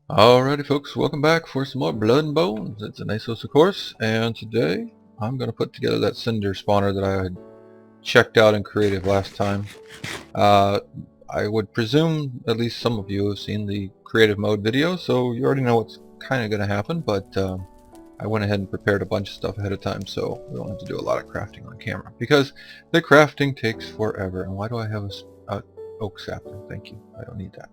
Alrighty folks, welcome back for some more Blood and Bones. It's an ASOS of course, and today I'm going to put together that Cinder spawner that I had checked out in creative last time. Uh, I would presume at least some of you have seen the creative mode video, so you already know what's kind of going to happen, but I went ahead and prepared a bunch of stuff ahead of time so we don't have to do a lot of crafting on camera, because the crafting takes forever. And why do I have a oak sapling? Thank you, I don't need that.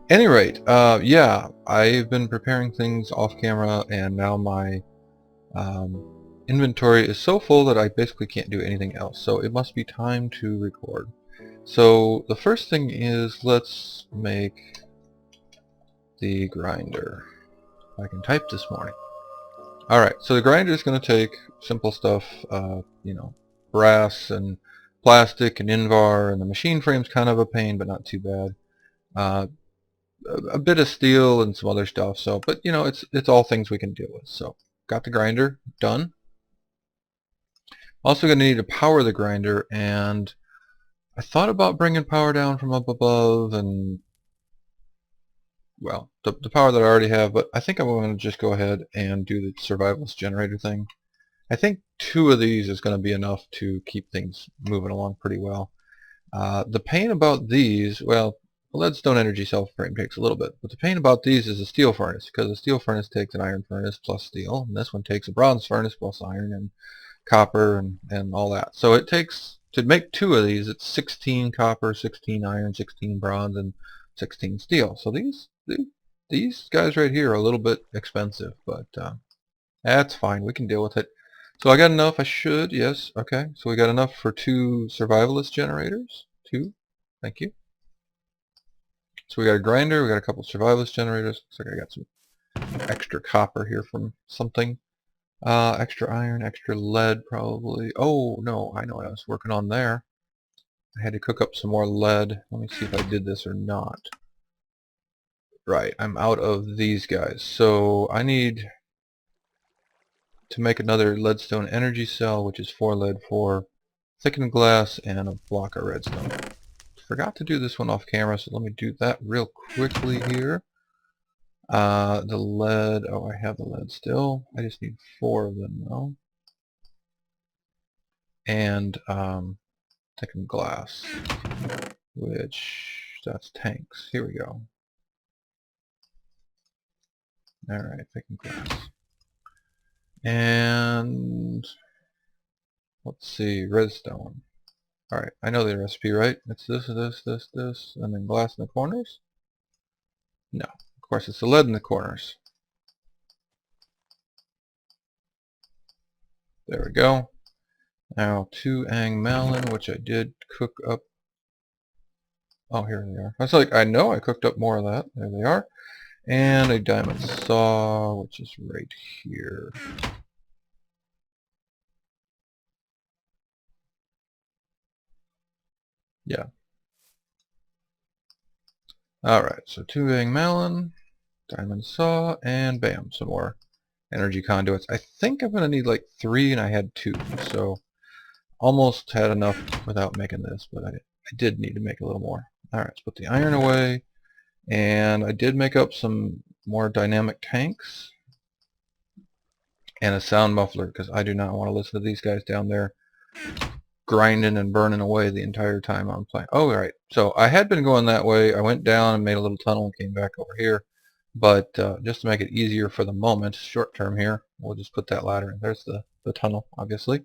Any rate, yeah, I've been preparing things off camera, and now my inventory is so full that I basically can't do anything else. So it must be time to record. So the first thing is, let's make the grinder. I can type this morning. Alright, so the grinder is going to take simple stuff, brass and plastic and Invar, and the machine frame's kind of a pain, but not too bad. A bit of steel and some other stuff, so but it's all things we can deal with. So got the grinder done. Also going to need to power the grinder, and I thought about bringing power down from up above, and well, the power that I already have, but I think I'm going to just go ahead and do the Survivalist Generator thing. I think 2 of these is going to be enough to keep things moving along pretty well. The pain about these, well, the leadstone energy cell frame takes a little bit, but the pain about these is a steel furnace, because a steel furnace takes an iron furnace plus steel, and this one takes a bronze furnace plus iron and copper and all that. So it takes, to make 2 of these, it's 16 copper, 16 iron, 16 bronze, and 16 steel. So these guys right here are a little bit expensive, but that's fine. We can deal with it. So I got enough, I should, yes, okay. So we got enough for 2 survivalist generators. 2, thank you. So we got a grinder, we got a couple survivalist generators. Looks like I got some extra copper here from something. Extra iron, extra lead probably. Oh, no, I know what I was working on there. I had to cook up some more lead. Let me see if I did this or not. Right, I'm out of these guys. So I need to make another leadstone energy cell, which is 4 lead, 4 thickened glass, and a block of redstone. Forgot to do this one off camera, so let me do that real quickly here. The lead, oh, I have the lead still. I just need 4 of them now. And thickened glass, which, that's tanks. Here we go. Alright, thickened glass. And let's see, redstone. Alright, I know the recipe, right? It's this, and then glass in the corners? No, of course it's the lead in the corners. There we go. Now 2 ang malin, which I did cook up. Oh, here they are. I was like, I know I cooked up more of that. There they are. And a diamond saw, which is right here. Yeah. Alright, so 2 ang malin, diamond saw, and bam, some more energy conduits. I think I'm going to need like 3, and I had 2, so almost had enough without making this, but I did need to make a little more. Alright, let's put the iron away, and I did make up some more dynamic tanks and a sound muffler, because I do not want to listen to these guys down there grinding and burning away the entire time I'm playing. Oh, right. So I had been going that way. I went down and made a little tunnel and came back over here. But just to make it easier for the moment, short term here, we'll just put that ladder in. There's the tunnel, obviously.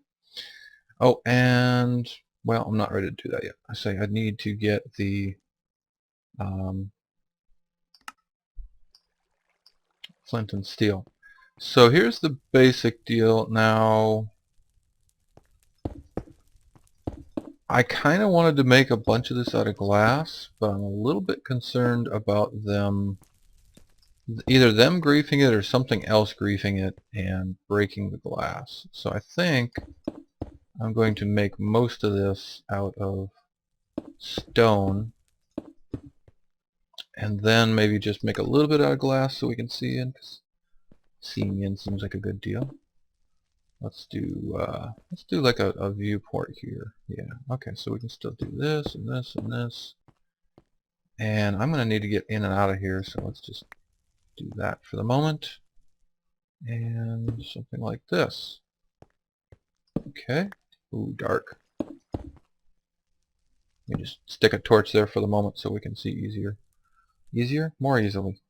Oh, and, well, I'm not ready to do that yet. I say I need to get the flint and steel. So here's the basic deal. Now, I kind of wanted to make a bunch of this out of glass, but I'm a little bit concerned about them, either them griefing it or something else griefing it and breaking the glass. So I think I'm going to make most of this out of stone, and then maybe just make a little bit out of glass so we can see in, 'cause seeing in seems like a good deal. Let's do like a viewport here. Yeah, okay, so we can still do this and this and this. And I'm going to need to get in and out of here, so let's just do that for the moment. And something like this. Okay. Ooh, dark. Let me just stick a torch there for the moment so we can see easier. Easier? More easily.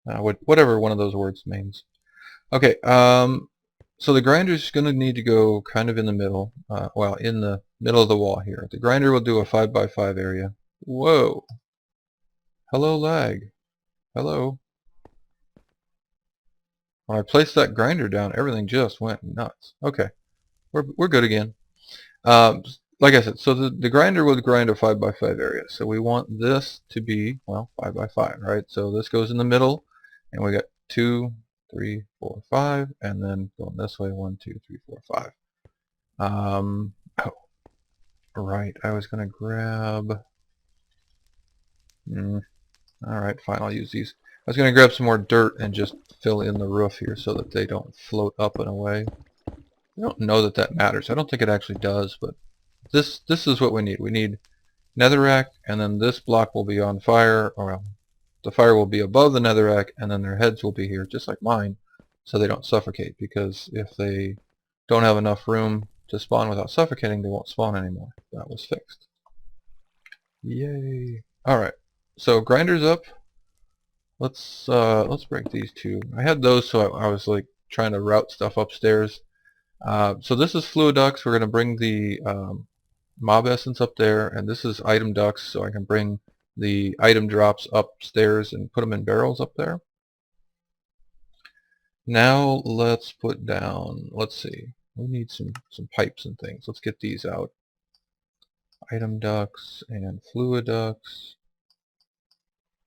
Whatever one of those words means. Okay, so the grinder's going to need to go kind of in the middle. Well, in the middle of the wall here. The grinder will do a 5x5 area. Whoa. Hello, lag. Hello. When I placed that grinder down, everything just went nuts. Okay, we're good again. Like I said, so the grinder will grind a 5x5 area. So we want this to be, well, 5x5, right? So this goes in the middle, and we got 2, 3, 4, 5, and then going this way, 1, 2, 3, 4, 5. Oh, right. I was going to grab. All right, fine. I'll use these. I was going to grab some more dirt and just fill in the roof here so that they don't float up and away. I don't know that that matters. I don't think it actually does, but this is what we need. We need netherrack, and then this block will be on fire, or well, the fire will be above the netherrack, and then their heads will be here, just like mine, so they don't suffocate, because if they don't have enough room to spawn without suffocating, they won't spawn anymore. That was fixed. Yay. Alright, so grinder's up. Let's break these two. I had those so I was like trying to route stuff upstairs. So this is fluid ducts. We're going to bring the mob essence up there, and this is item ducts, so I can bring the item drops upstairs and put them in barrels up there. Now let's put down, let's see, we need some pipes and things. Let's get these out. Item ducts and fluid ducts.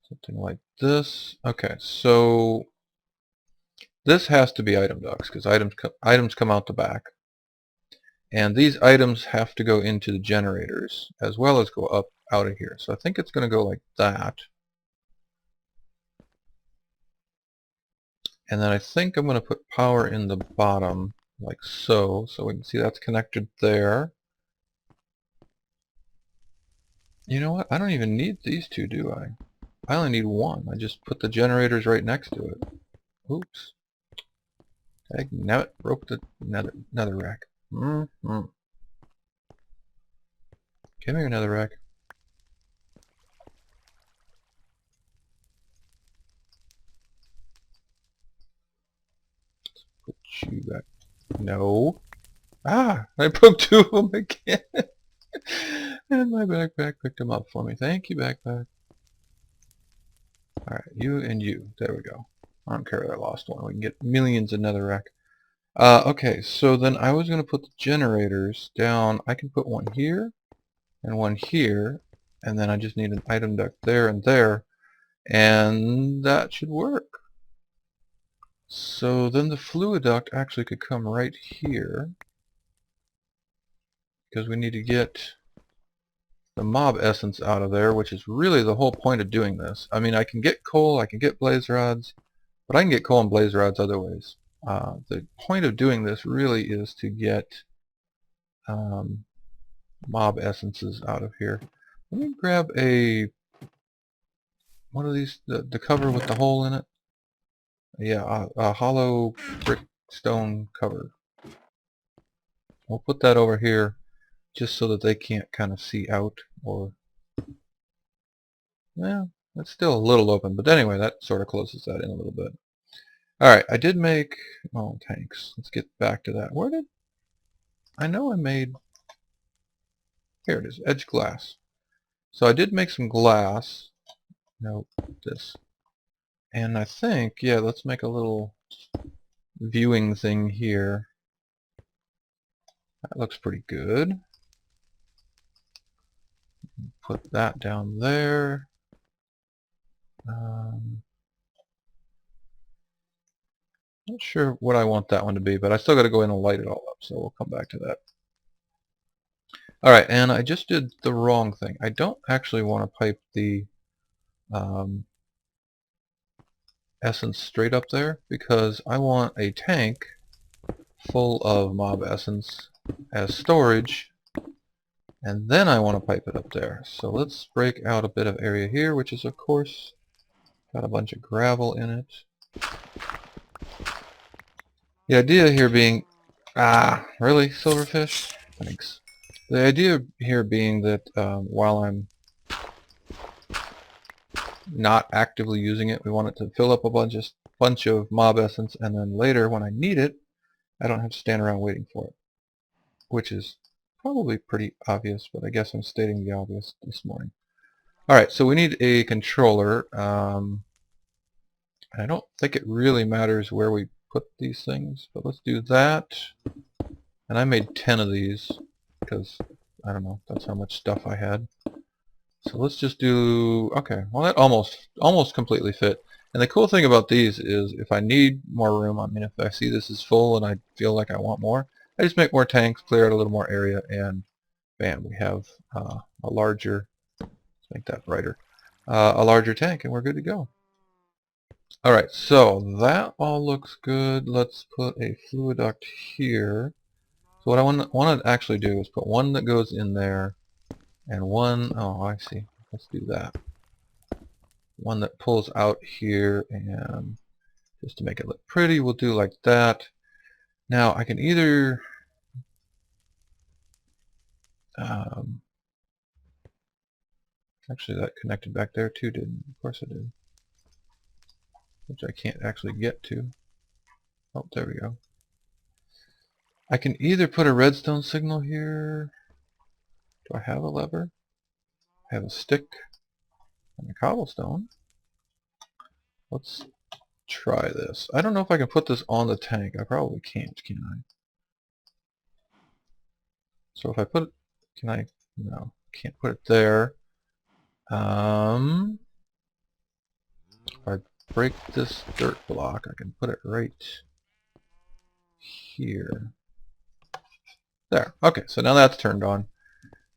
Something like this. Okay, so this has to be item ducts because items come out the back. And these items have to go into the generators as well as go up out of here. So I think it's going to go like that. And then I think I'm going to put power in the bottom like so. So we can see that's connected there. You know what? I don't even need these two, do I? I only need one. I just put the generators right next to it. Oops. It broke the netherrack. Give me your netherrack. Put you back. No. Ah! I broke two of them again. And my backpack picked them up for me. Thank you, backpack. Alright, you and you. There we go. I don't care that I lost one. We can get millions of netherrack. Okay, so then I was going to put the generators down. I can put one here and one here, and then I just need an item duct there and there, and that should work. So then the fluid duct actually could come right here, because we need to get the mob essence out of there, which is really the whole point of doing this. I mean, I can get coal, I can get blaze rods, but I can get coal and blaze rods other ways. The point of doing this really is to get mob essences out of here. Let me grab one of these, the cover with the hole in it. Yeah, a hollow brick stone cover. We'll put that over here just so that they can't kind of see out, or, well, it's still a little open, but anyway, that sort of closes that in a little bit. Alright, I did make, oh, tanks. Let's get back to that. Where did, I know I made, here it is, edge glass. So I did make some glass. Nope, this. And I think, yeah, let's make a little viewing thing here. That looks pretty good. Put that down there. Not sure what I want that one to be, but I still got to go in and light it all up, so we'll come back to that. Alright, and I just did the wrong thing. I don't actually want to pipe the essence straight up there, because I want a tank full of mob essence as storage, and then I want to pipe it up there. So let's break out a bit of area here, which is of course Got a bunch of gravel in it. The idea here being... really, silverfish? Thanks. The idea here being that while I'm not actively using it, we want it to fill up a bunch of mob essence, and then later when I need it, I don't have to stand around waiting for it. Which is probably pretty obvious, but I guess I'm stating the obvious this morning. Alright, so we need a controller. I don't think it really matters where we put these things, but let's do that. And I made 10 of these because, I don't know, that's how much stuff I had. So let's just do, okay, well that almost completely fit. And the cool thing about these is if I need more room, I mean if I see this is full and I feel like I want more, I just make more tanks, clear out a little more area, and bam, we have a larger, let's make that brighter, a larger tank, and we're good to go. Alright, so that all looks good. Let's put a fluid duct here. So what I want to actually do is put one that goes in there, and one, oh I see, let's do that. One that pulls out here, and just to make it look pretty, we'll do like that. Now I can either actually that connected back there too, didn't it? Of course it did. Which I can't actually get to. Oh, there we go. I can either put a redstone signal here. Do I have a lever? I have a stick and a cobblestone. Let's try this. I don't know if I can put this on the tank. I probably can't, can I? So if I put it, can I? No, can't put it there. If I break this dirt block, I can put it right here. There. Okay, so now that's turned on.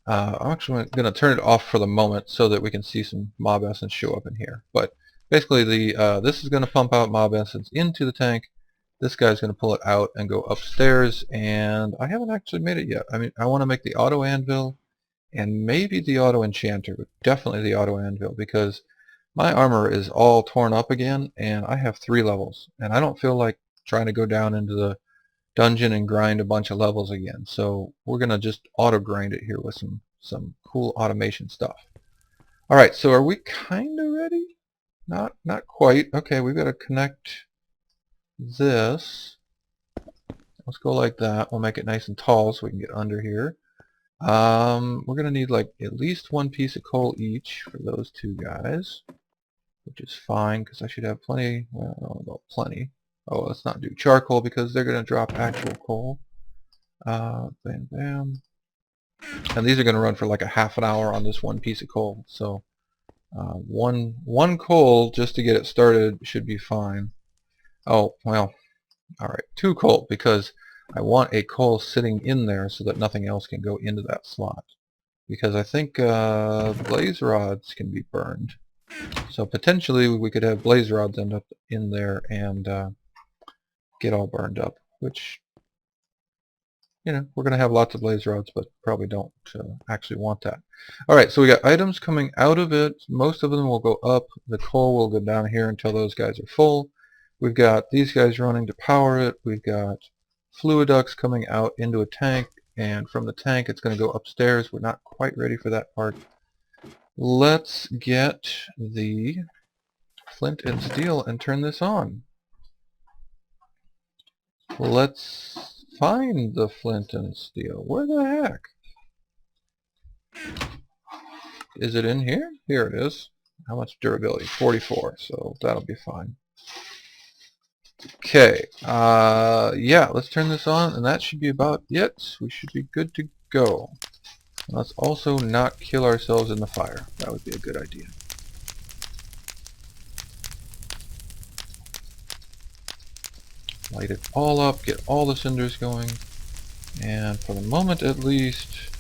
I'm actually going to turn it off for the moment so that we can see some mob essence show up in here. But basically, this is going to pump out mob essence into the tank. This guy's going to pull it out and go upstairs. And I haven't actually made it yet. I mean, I want to make the auto-anvil and maybe the auto-enchanter, but definitely the auto-anvil, because my armor is all torn up again, and I have 3 levels, and I don't feel like trying to go down into the dungeon and grind a bunch of levels again. So we're going to just auto-grind it here with some cool automation stuff. Alright, so are we kind of ready? Not quite. Okay, we've got to connect this. Let's go like that. We'll make it nice and tall so we can get under here. We're going to need like at least 1 piece of coal each for those 2 guys, which is fine because I should have plenty. Well, I don't know about plenty. Oh, let's not do charcoal because they're going to drop actual coal. Bam, bam. And these are going to run for like a half an hour on this 1 piece of coal. So one coal just to get it started should be fine. Oh, well, alright, 2 coal because I want a coal sitting in there so that nothing else can go into that slot. Because I think blaze rods can be burned. So potentially we could have blaze rods end up in there and get all burned up, which, you know, we're going to have lots of blaze rods, but probably don't actually want that. Alright, so we got items coming out of it. Most of them will go up. The coal will go down here until those guys are full. We've got these guys running to power it. We've got fluid ducts coming out into a tank, and from the tank it's going to go upstairs. We're not quite ready for that part. Let's get the flint and steel and turn this on. Let's find the flint and steel. Where the heck? Is it in here? Here it is. How much durability? 44, so that'll be fine. Okay, yeah, let's turn this on, and that should be about it. We should be good to go. Let's also not kill ourselves in the fire. That would be a good idea. Light it all up, get all the cinders going, and for the moment at least,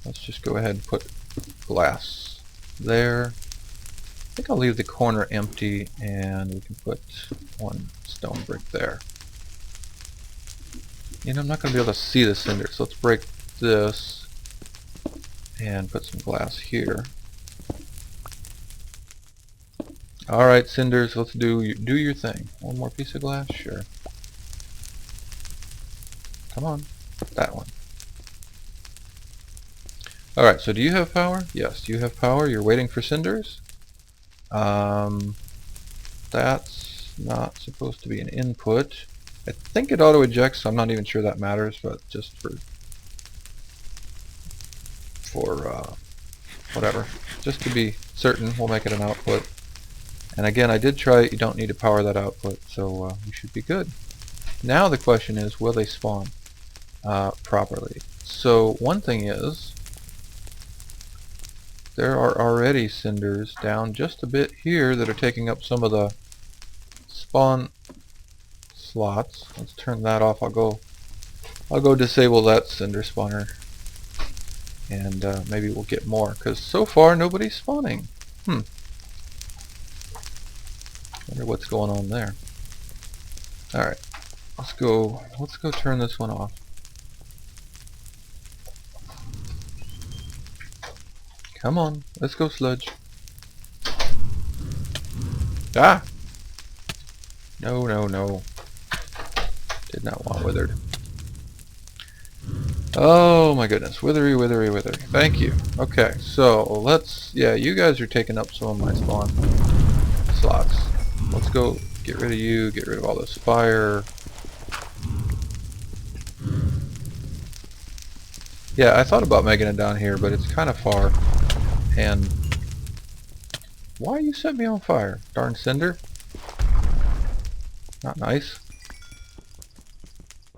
let's just go ahead and put glass there. I think I'll leave the corner empty, and we can put 1 stone brick there. And I'm not going to be able to see the cinder, so let's break this and put some glass here. Alright, Cinders, let's do your thing. One more piece of glass? Sure. Come on. That one. Alright, so do you have power? Yes, you have power. You're waiting for Cinders. That's not supposed to be an input. I think it auto-ejects, so I'm not even sure that matters, but just for whatever. Just to be certain, we'll make it an output. And again, I did try it. You don't need to power that output, so we should be good. Now the question is, will they spawn properly? So one thing is, there are already cinders down just a bit here that are taking up some of the spawn slots. Let's turn that off. I'll go disable that cinder spawner, and maybe we'll get more, because so far nobody's spawning. Wonder what's going on there. Alright, let's go turn this one off. Come on, let's go, sludge. Ah! No, no, no. Did not want withered. Oh my goodness, withery, withery, withery. Thank you. Okay, so let's, yeah, you guys are taking up some of my spawn slots. Let's go get rid of you, get rid of all this fire. Yeah, I thought about making it down here, but it's kind of far. And why you set me on fire? Darn cinder. Not nice.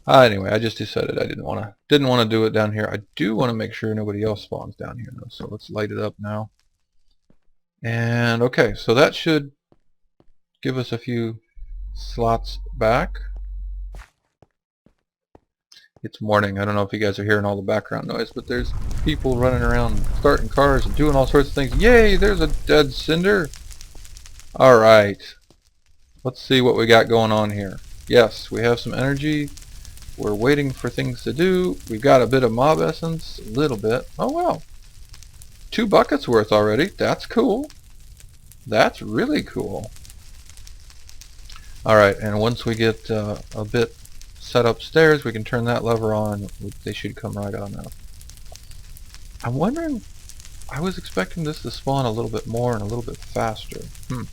Anyway, I just decided I didn't want to do it down here. I do want to make sure nobody else spawns down here though. So let's light it up now. And okay, so that should give us a few slots back. It's morning. I don't know if you guys are hearing all the background noise, but there's people running around starting cars and doing all sorts of things. Yay, there's a dead cinder. Alright. Let's see what we got going on here. Yes, we have some energy. We're waiting for things to do. We've got a bit of mob essence. A little bit. Oh wow. 2 buckets worth already. That's cool. That's really cool. Alright, and once we get a bit set upstairs, we can turn that lever on. They should come right on up. I'm wondering, I was expecting this to spawn a little bit more and a little bit faster. Let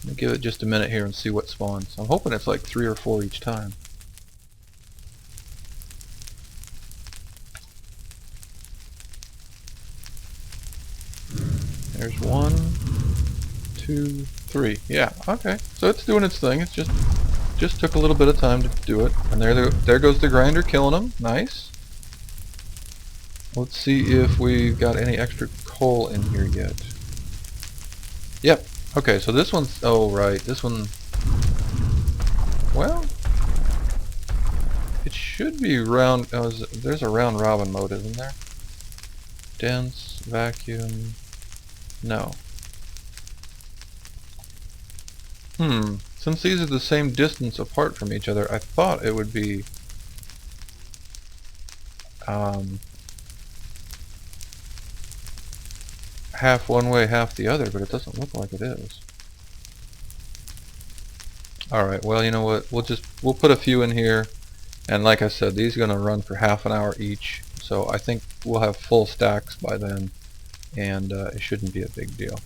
me give it just a minute here and see what spawns. I'm hoping it's like 3 or 4 each time. There's 1, 2, 3. Yeah, okay. So it's doing its thing. It's just took a little bit of time to do it. And there goes the grinder killing them. Nice. Let's see if we've got any extra coal in here yet. Yep. Okay, so this one's, oh right, this one, well, it should be round, oh, there's a round robin mode, isn't there? Dense, vacuum, no. Since these are the same distance apart from each other, I thought it would be half one way, half the other, but it doesn't look like it is. Alright, well, you know what, we'll put a few in here, and like I said, these are going to run for half an hour each, so I think we'll have full stacks by then, and it shouldn't be a big deal.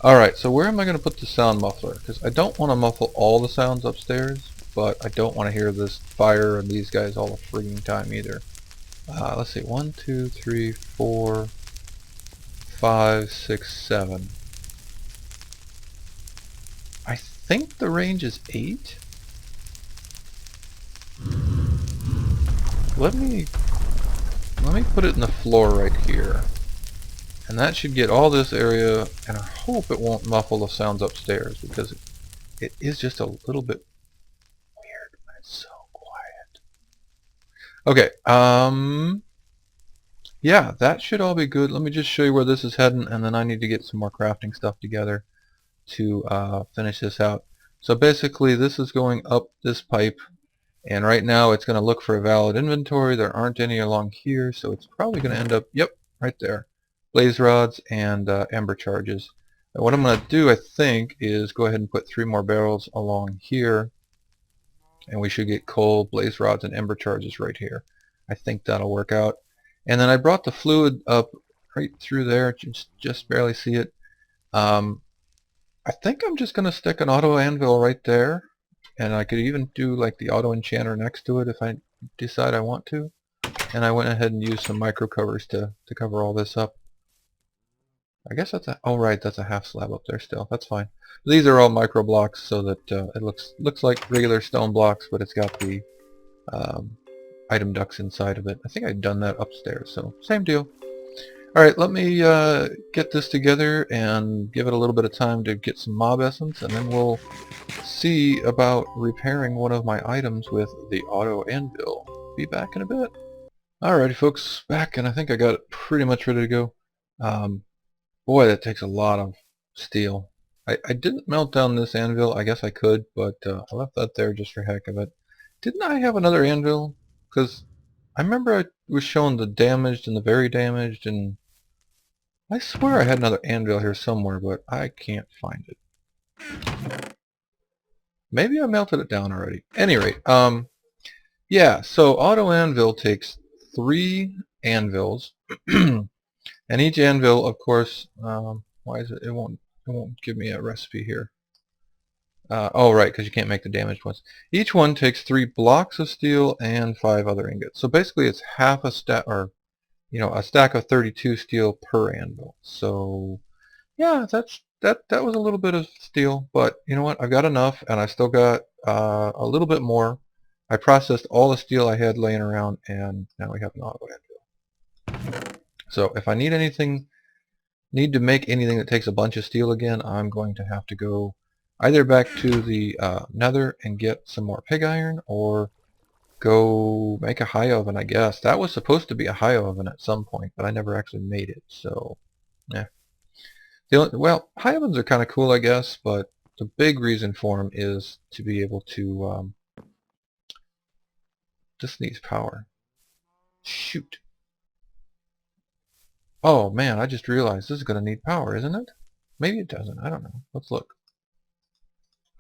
Alright, so where am I going to put the sound muffler? Because I don't want to muffle all the sounds upstairs, but I don't want to hear this fire and these guys all the freaking time either. Let's see, 1, 2, 3, 4, 5, 6, 7. I think the range is 8. Let me put it in the floor right here. And that should get all this area, and I hope it won't muffle the sounds upstairs, because it is just a little bit weird when it's so quiet. Okay, yeah, that should all be good. Let me just show you where this is heading, and then I need to get some more crafting stuff together to finish this out. So basically, this is going up this pipe, and right now it's going to look for a valid inventory. There aren't any along here, so it's probably going to end up, yep, right there. Blaze rods and ember charges. And what I'm going to do, I think, is go ahead and put 3 more barrels along here, and we should get coal, blaze rods, and ember charges right here. I think that'll work out. And then I brought the fluid up right through there, just barely see it. I think I'm just going to stick an auto-anvil right there, and I could even do like the auto-enchanter next to it if I decide I want to. And I went ahead and used some micro covers to cover all this up. I guess that's a, oh right, that's a half slab up there still. That's fine. These are all micro blocks so that it looks like regular stone blocks, but it's got the item ducts inside of it. I think I've done that upstairs, so same deal. Alright, let me get this together and give it a little bit of time to get some mob essence, and then we'll see about repairing one of my items with the auto-anvil. Be back in a bit. Alrighty folks, back, and I think I got it pretty much ready to go. Boy, that takes a lot of steel. I didn't melt down this anvil. I guess I could, but I left that there just for heck of it. Didn't I have another anvil? Because I remember I was showing the damaged and the very damaged, and I swear I had another anvil here somewhere, but I can't find it. Maybe I melted it down already. Any rate, yeah, so auto-anvil takes 3 anvils, and each anvil, of course, why is it? It won't give me a recipe here. Oh, right, because you can't make the damaged ones. Each one takes 3 blocks of steel and 5 other ingots. So basically, it's half a stack, or a stack of 32 steel per anvil. So yeah, that was a little bit of steel, but you know what? I've got enough, and I still got a little bit more. I processed all the steel I had laying around, and now we have an auto anvil. So if I need to make anything that takes a bunch of steel again, I'm going to have to go either back to the nether and get some more pig iron, or go make a high oven, I guess. That was supposed to be a high oven at some point, but I never actually made it, so yeah. Well, high ovens are kind of cool, I guess, but the big reason for them is to be able to, this needs power. Shoot. Oh man, I just realized this is going to need power, isn't it? Maybe it doesn't, I don't know. Let's look.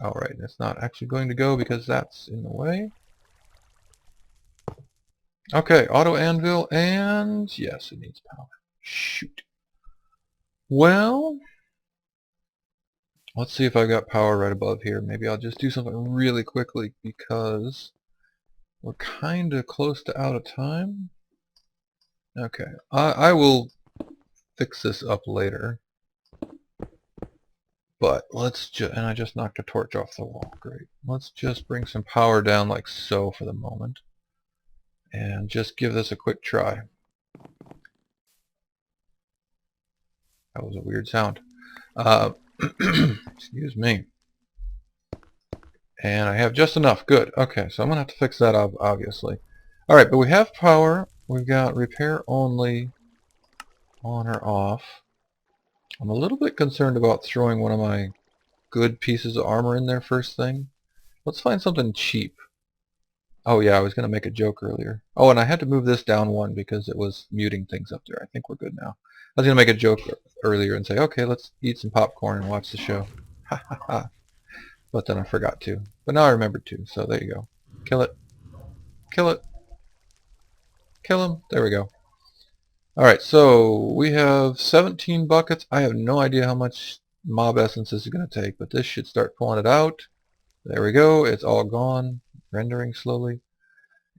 Alright, it's not actually going to go because that's in the way. Okay, auto anvil, and yes, it needs power. Shoot. Well, let's see if I've got power right above here. Maybe I'll just do something really quickly because we're kind of close to out of time. Okay, I will fix this up later. But let's just, and I just knocked a torch off the wall. Great. Let's just bring some power down like so for the moment. And just give this a quick try. That was a weird sound. Excuse me. And I have just enough. Good. Okay, so I'm going to have to fix that up, obviously. Alright, but we have power. We've got repair only on or off. I'm a little bit concerned about throwing one of my good pieces of armor in there first thing. Let's find something cheap. Oh yeah, I was going to make a joke earlier. Oh, and I had to move this down 1 because it was muting things up there. I think we're good now. I was going to make a joke earlier and say, okay, let's eat some popcorn and watch the show. Ha ha ha. But then I forgot to. But now I remembered to, so there you go. Kill it. Kill it. Kill him. There we go. Alright, so we have 17 buckets. I have no idea how much mob essence this is going to take, but this should start pulling it out. There we go. It's all gone. Rendering slowly.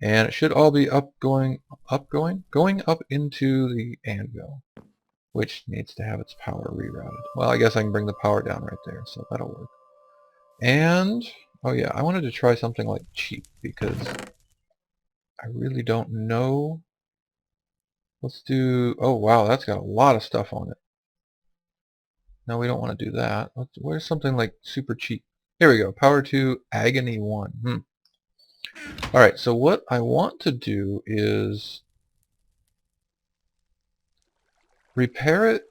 And it should all be going up into the anvil, which needs to have its power rerouted. Well, I guess I can bring the power down right there, so that'll work. And, oh yeah, I wanted to try something like cheap, because I really don't know. Let's do, oh wow, that's got a lot of stuff on it. No, we don't want to do that. Where's something like super cheap? Here we go, power 2, agony 1. Alright, so what I want to do is repair it,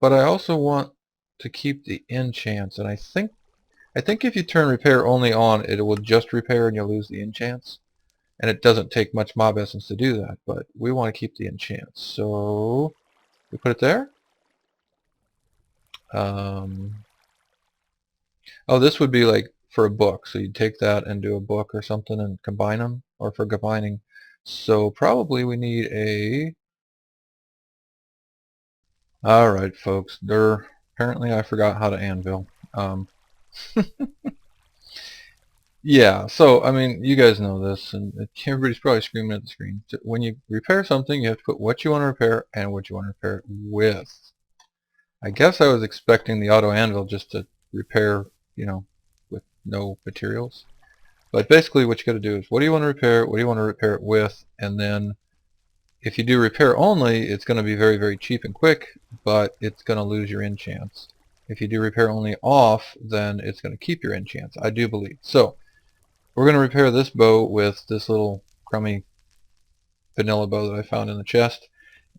but I also want to keep the enchants, and I think if you turn repair only on, it will just repair and you'll lose the enchants. And it doesn't take much mob essence to do that, but we want to keep the enchants. So we put it there. Oh, this would be like for a book. So you'd take that and do a book or something and combine them, or for combining. So probably we need a... Alright, folks. Apparently I forgot how to anvil. Yeah, so, I mean, you guys know this, and everybody's probably screaming at the screen. When you repair something, you have to put what you want to repair and what you want to repair it with. I guess I was expecting the auto-anvil just to repair, you know, with no materials. But basically what you got to do is, what do you want to repair, what do you want to repair it with, and then if you do repair only, it's going to be very, very cheap and quick, but it's going to lose your enchants. If you do repair only off, then it's going to keep your enchants, I do believe. So, we're going to repair this bow with this little crummy vanilla bow that I found in the chest.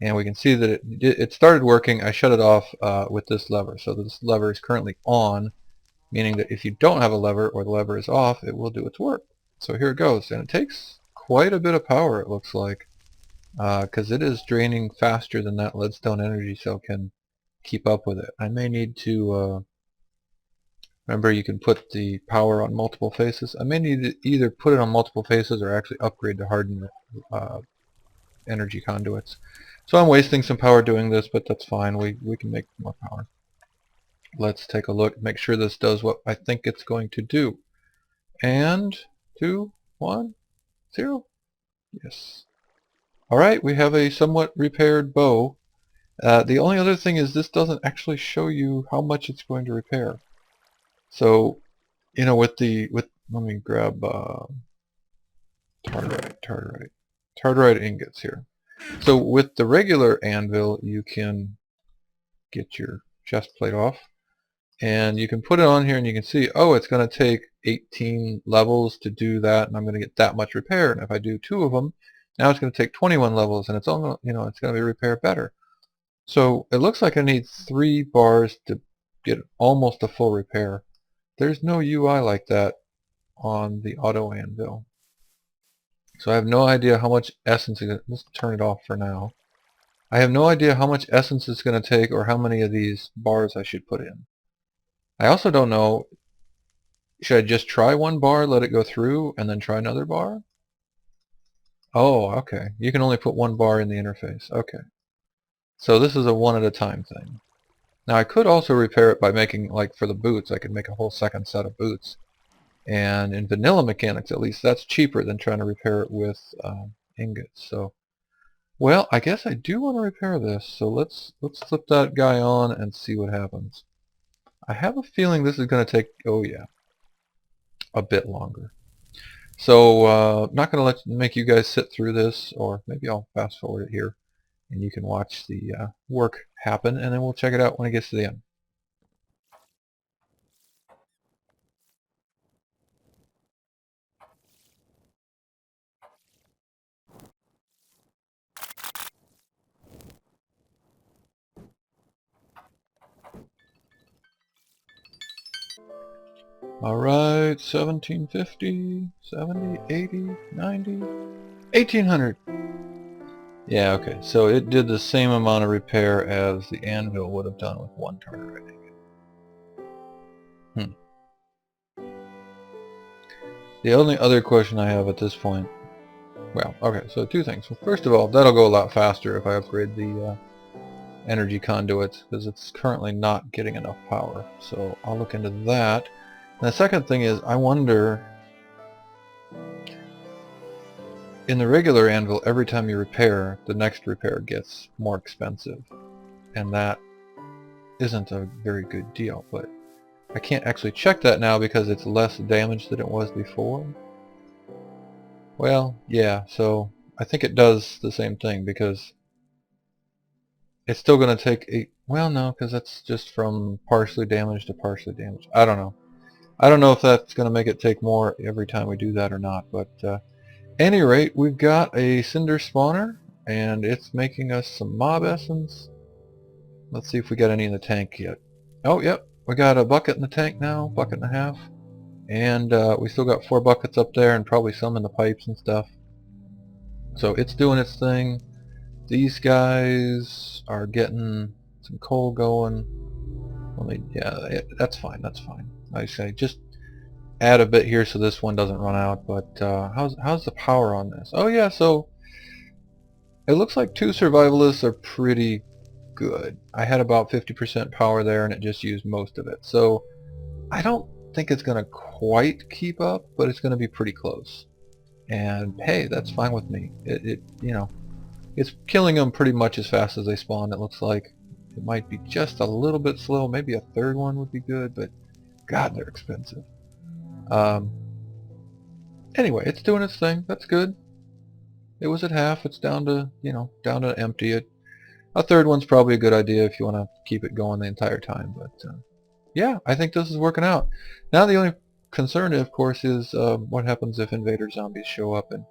And we can see that it started working. I shut it off with this lever. So this lever is currently on, meaning that if you don't have a lever or the lever is off, it will do its work. So here it goes. And it takes quite a bit of power, it looks like, because it is draining faster than that leadstone energy cell can keep up with it. I may need to... remember, you can put the power on multiple faces. I may need to either put it on multiple faces or actually upgrade to harden energy conduits. So I'm wasting some power doing this, but that's fine. We can make more power. Let's take a look, make sure this does what I think it's going to do. And 2, 1, 0. Yes. Alright, we have a somewhat repaired bow. The only other thing is this doesn't actually show you how much it's going to repair. So, you know, let me grab tartarite ingots here. So with the regular anvil, you can get your chest plate off, and you can put it on here, and you can see, oh, it's going to take 18 levels to do that, and I'm going to get that much repair. And if I do 2 of them, now it's going to take 21 levels, and it's all, you know, it's going to be repaired better. So it looks like I need 3 bars to get almost a full repair. There's no UI like that on the auto-anvil. So I have no idea how much essence let's turn it off for now. I have no idea how much essence it's going to take or how many of these bars I should put in. I also don't know, should I just try 1 bar, let it go through, and then try another bar? Oh, okay. You can only put 1 bar in the interface. Okay. So this is a 1 at a time thing. Now I could also repair it by making, like for the boots, I could make a whole second set of boots. And in vanilla mechanics, at least, that's cheaper than trying to repair it with ingots. So, well, I guess I do want to repair this. So let's flip that guy on and see what happens. I have a feeling this is going to take, oh yeah, a bit longer. So, not going to make you guys sit through this, or maybe I'll fast forward it here, and you can watch the work happen, and then we'll check it out when it gets to the end. Alright, 1750, 70, 80, 90, 1800. Yeah, okay, so it did the same amount of repair as the anvil would have done with 1 tartarite ingot. The only other question I have at this point, well, okay, so 2 things. Well, first of all, that'll go a lot faster if I upgrade the energy conduits, because it's currently not getting enough power. So I'll look into that. And the second thing is, I wonder, in the regular anvil, every time you repair, the next repair gets more expensive. And that isn't a very good deal, but I can't actually check that now because it's less damage than it was before. Well, yeah, so I think it does the same thing, because it's still going to take well, no, because that's just from partially damaged to partially damaged. I don't know. I don't know if that's going to make it take more every time we do that or not, but any rate, we've got a Cinder spawner, and it's making us some mob essence. Let's see if we got any in the tank yet. Oh, yep, we got a bucket in the tank now, bucket and a half, and we still got 4 buckets up there and probably some in the pipes and stuff. So it's doing its thing. These guys are getting some coal going. Yeah, that's fine. That's fine. I say just add a bit here so this one doesn't run out. But how's the power on this? Oh yeah, so it looks like 2 survivalists are pretty good. I had about 50% power there, and it just used most of it. So I don't think it's gonna quite keep up, but it's gonna be pretty close. And hey, that's fine with me. It's killing them pretty much as fast as they spawn. It looks like it might be just a little bit slow. Maybe a third one would be good, but God, they're expensive. Anyway, it's doing its thing. That's good. It was at half. It's down to down to empty it. A third one's probably a good idea if you want to keep it going the entire time. But yeah, I think this is working out. Now the only concern, of course, is what happens if invader zombies show up and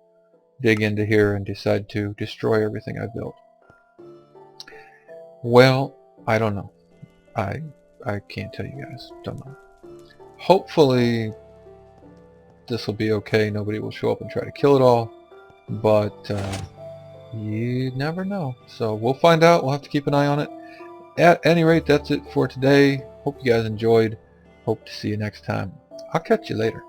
dig into here and decide to destroy everything I've built. Well, I don't know. I can't tell you guys. Don't know. Hopefully this will be okay. Nobody will show up and try to kill it all. But you never know. So we'll find out. We'll have to keep an eye on it. At any rate, that's it for today. Hope you guys enjoyed. Hope to see you next time. I'll catch you later.